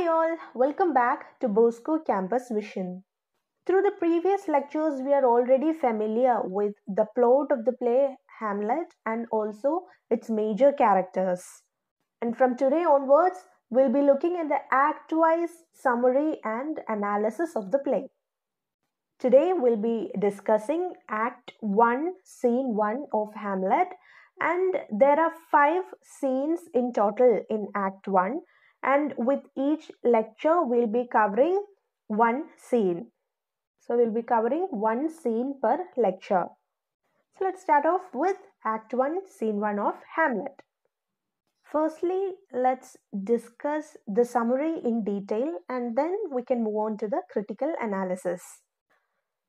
Hi all, welcome back to Bosco Campus Vision. Through the previous lectures, we are already familiar with the plot of the play Hamlet and also its major characters. And from today onwards, we'll be looking at the act-wise summary and analysis of the play. Today, we'll be discussing Act 1, Scene 1 of Hamlet, and there are 5 scenes in total in Act 1. And with each lecture, we'll be covering one scene. So we'll be covering one scene per lecture. So let's start off with Act 1, Scene 1 of Hamlet. Firstly, let's discuss the summary in detail and then we can move on to the critical analysis.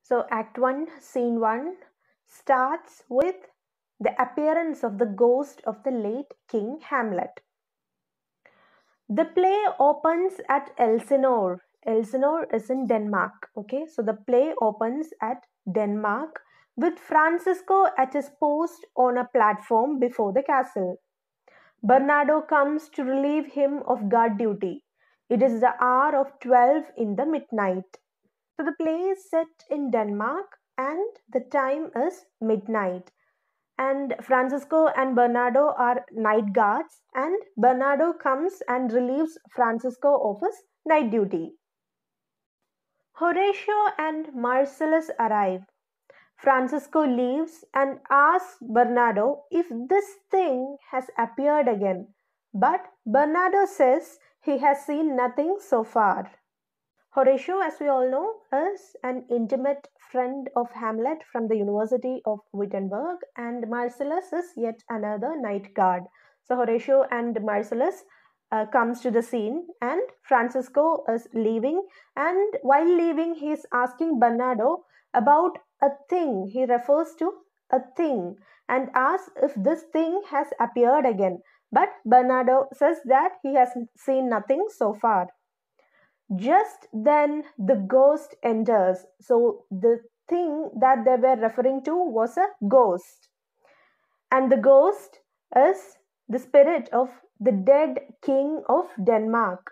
So Act 1, Scene 1 starts with the appearance of the ghost of the late King Hamlet. The play opens at Elsinore. Elsinore is in Denmark. Okay, so the play opens at Denmark with Francisco at his post on a platform before the castle. Bernardo comes to relieve him of guard duty. It is the hour of 12 in the midnight. So the play is set in Denmark and the time is midnight. And Francisco and Bernardo are night guards, and Bernardo comes and relieves Francisco of his night duty. Horatio and Marcellus arrive. Francisco leaves and asks Bernardo if this thing has appeared again, but Bernardo says he has seen nothing so far. Horatio, as we all know, is an intimate friend of Hamlet from the University of Wittenberg, and Marcellus is yet another night guard. So Horatio and Marcellus comes to the scene, and Francisco is leaving, and while leaving he is asking Bernardo about a thing. He refers to a thing and asks if this thing has appeared again, but Bernardo says that he has seen nothing so far. Just then the ghost enters. So the thing that they were referring to was a ghost. And the ghost is the spirit of the dead king of Denmark.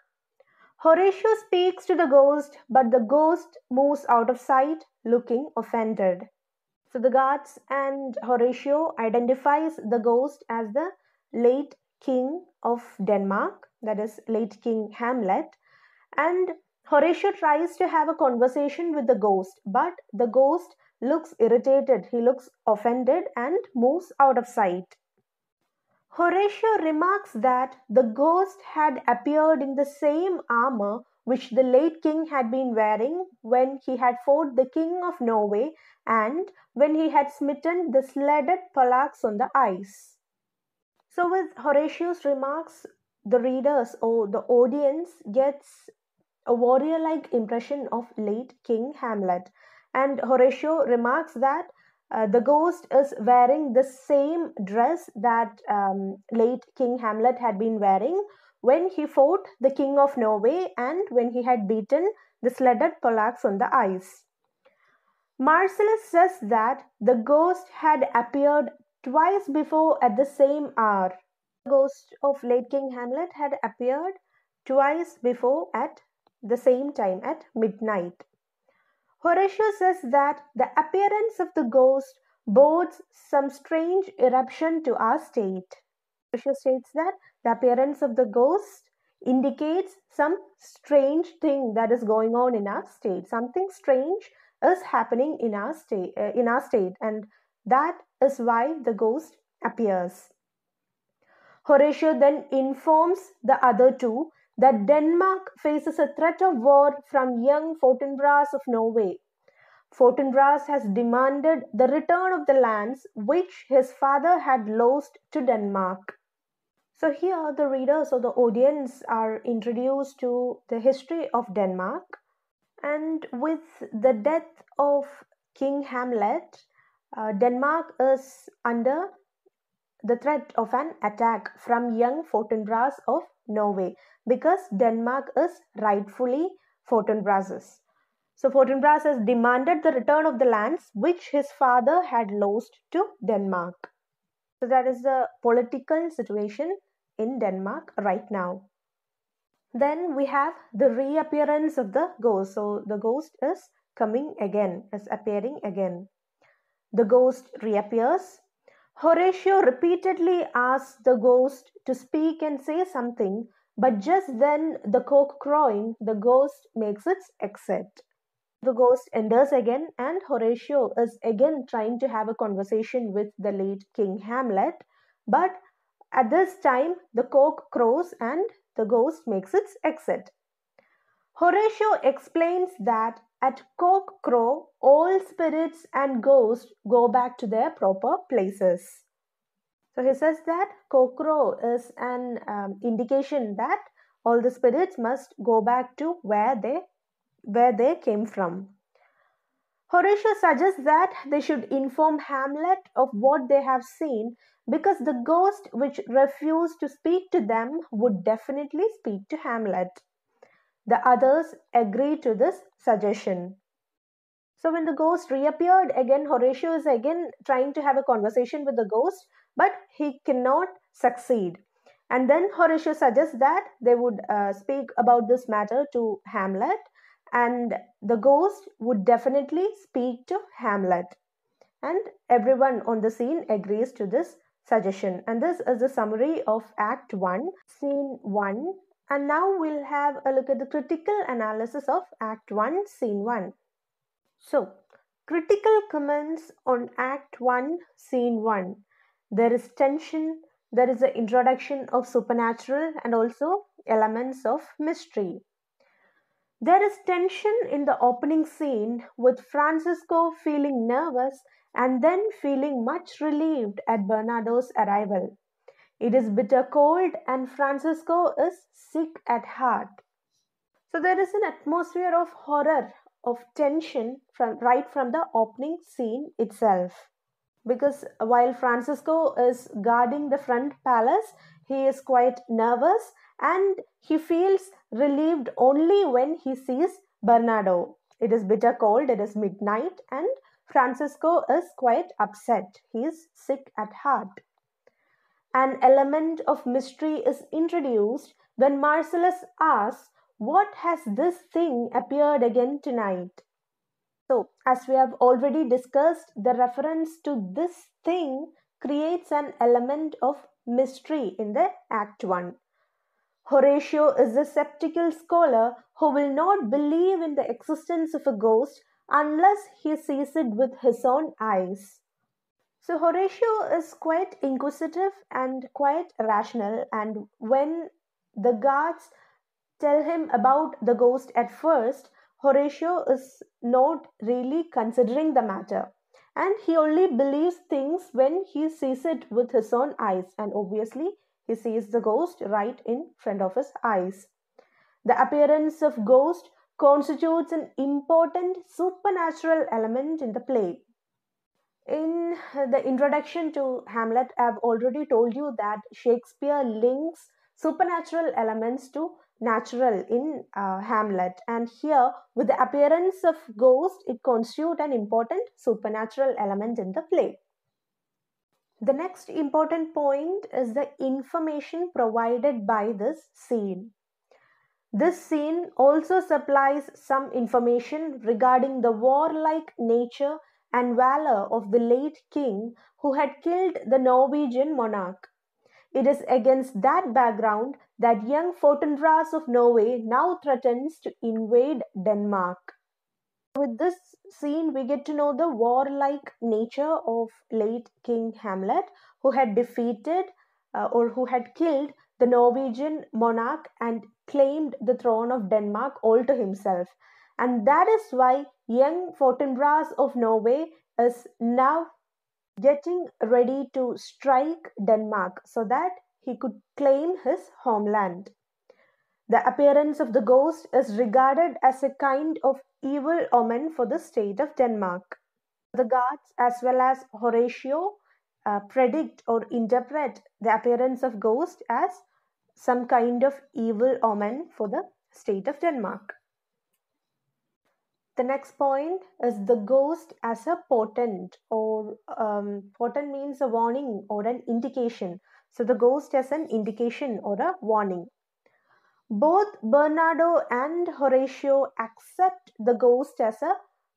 Horatio speaks to the ghost, but the ghost moves out of sight, looking offended. So the guards and Horatio identifies the ghost as the late king of Denmark, that is late King Hamlet. And Horatio tries to have a conversation with the ghost, but the ghost looks irritated, he looks offended and moves out of sight. Horatio remarks that the ghost had appeared in the same armor which the late king had been wearing when he had fought the king of Norway and when he had smitten the sledded Polacks on the ice. So with Horatio's remarks, the readers or the audience gets a warrior-like impression of late King Hamlet. And Horatio remarks that the ghost is wearing the same dress that late King Hamlet had been wearing when he fought the King of Norway and when he had beaten the sledded Polacks on the ice. Marcellus says that the ghost had appeared twice before at the same hour. The ghost of late King Hamlet had appeared twice before at the same time at midnight. Horatio says that the appearance of the ghost bodes some strange eruption to our state. Horatio states that the appearance of the ghost indicates some strange thing that is going on in our state. Something strange is happening in our state, and that is why the ghost appears. Horatio then informs the other two that Denmark faces a threat of war from young Fortinbras of Norway. Fortinbras has demanded the return of the lands which his father had lost to Denmark. So here the readers or the audience are introduced to the history of Denmark, and with the death of King Hamlet, Denmark is under the threat of an attack from young Fortinbras of Norway, because Denmark is rightfully Fortinbras's. So Fortinbras has demanded the return of the lands which his father had lost to Denmark. So that is the political situation in Denmark right now. Then we have the reappearance of the ghost. So the ghost is coming again, is appearing again. The ghost reappears. Horatio repeatedly asks the ghost to speak and say something, but just then the cock crowing, the ghost makes its exit. The ghost enters again, and Horatio is again trying to have a conversation with the late King Hamlet, but at this time the cock crows and the ghost makes its exit. Horatio explains that at cock crow, all spirits and ghosts go back to their proper places. So he says that cock crow is an indication that all the spirits must go back to where they came from. Horatio suggests that they should inform Hamlet of what they have seen because the ghost which refused to speak to them would definitely speak to Hamlet. The others agree to this suggestion. So when the ghost reappeared again, Horatio is again trying to have a conversation with the ghost, but he cannot succeed. And then Horatio suggests that they would speak about this matter to Hamlet, and the ghost would definitely speak to Hamlet. And everyone on the scene agrees to this suggestion. And this is a summary of Act 1, Scene 1. And now we'll have a look at the critical analysis of Act 1, Scene 1. So, critical comments on Act 1, Scene 1. There is tension, there is an introduction of supernatural and also elements of mystery. There is tension in the opening scene with Francisco feeling nervous and then feeling much relieved at Bernardo's arrival. It is bitter cold and Francisco is sick at heart. So there is an atmosphere of horror, of tension right from the opening scene itself. Because while Francisco is guarding the front palace, he is quite nervous and he feels relieved only when he sees Bernardo. It is bitter cold, it is midnight, and Francisco is quite upset. He is sick at heart. An element of mystery is introduced when Marcellus asks, "What has this thing appeared again tonight?" So, as we have already discussed, the reference to this thing creates an element of mystery in the Act 1. Horatio is a skeptical scholar who will not believe in the existence of a ghost unless he sees it with his own eyes. So Horatio is quite inquisitive and quite rational, and when the guards tell him about the ghost at first, Horatio is not really considering the matter, and he only believes things when he sees it with his own eyes, and obviously he sees the ghost right in front of his eyes. The appearance of ghost constitutes an important supernatural element in the play. In the introduction to Hamlet, I've already told you that Shakespeare links supernatural elements to natural in Hamlet, and here, with the appearance of ghost, it constitutes an important supernatural element in the play. The next important point is the information provided by this scene. This scene also supplies some information regarding the warlike nature and valor of the late king who had killed the Norwegian monarch. It is against that background that young Fortinbras of Norway now threatens to invade Denmark. With this scene, we get to know the warlike nature of late King Hamlet, who had defeated or who had killed the Norwegian monarch and claimed the throne of Denmark all to himself. And that is why young Fortinbras of Norway is now getting ready to strike Denmark so that he could claim his homeland. The appearance of the ghost is regarded as a kind of evil omen for the state of Denmark. The guards, as well as Horatio, predict or interpret the appearance of ghost as some kind of evil omen for the state of Denmark. The next point is the ghost as a portent, or portent means a warning or an indication. So the ghost as an indication or a warning. Both Bernardo and Horatio accept the ghost as a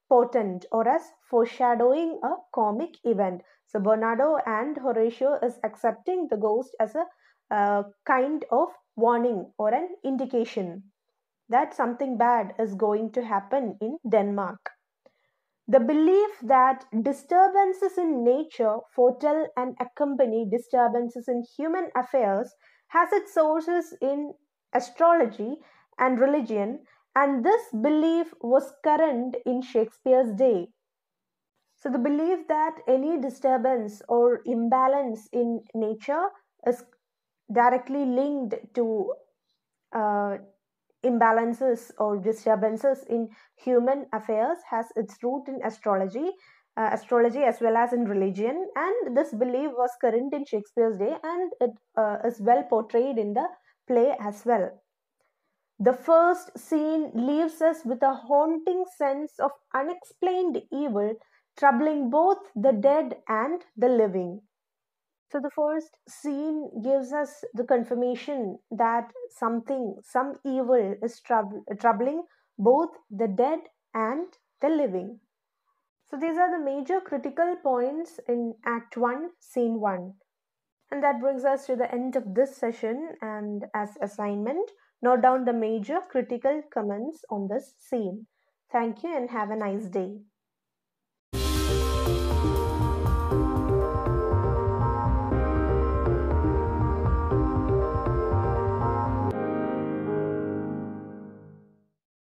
portent or as foreshadowing a comic event. So Bernardo and Horatio is accepting the ghost as a kind of warning or an indication that something bad is going to happen in Denmark. The belief that disturbances in nature foretell and accompany disturbances in human affairs has its sources in astrology and religion, and this belief was current in Shakespeare's day. So, the belief that any disturbance or imbalance in nature is directly linked to uh, imbalances or disturbances in human affairs has its root in astrology as well as in religion, and this belief was current in Shakespeare's day, and it is well portrayed in the play as well. The first scene leaves us with a haunting sense of unexplained evil troubling both the dead and the living. So the first scene gives us the confirmation that some evil is troubling both the dead and the living. So these are the major critical points in Act 1, Scene 1. And that brings us to the end of this session. And as assignment, note down the major critical comments on this scene. Thank you and have a nice day.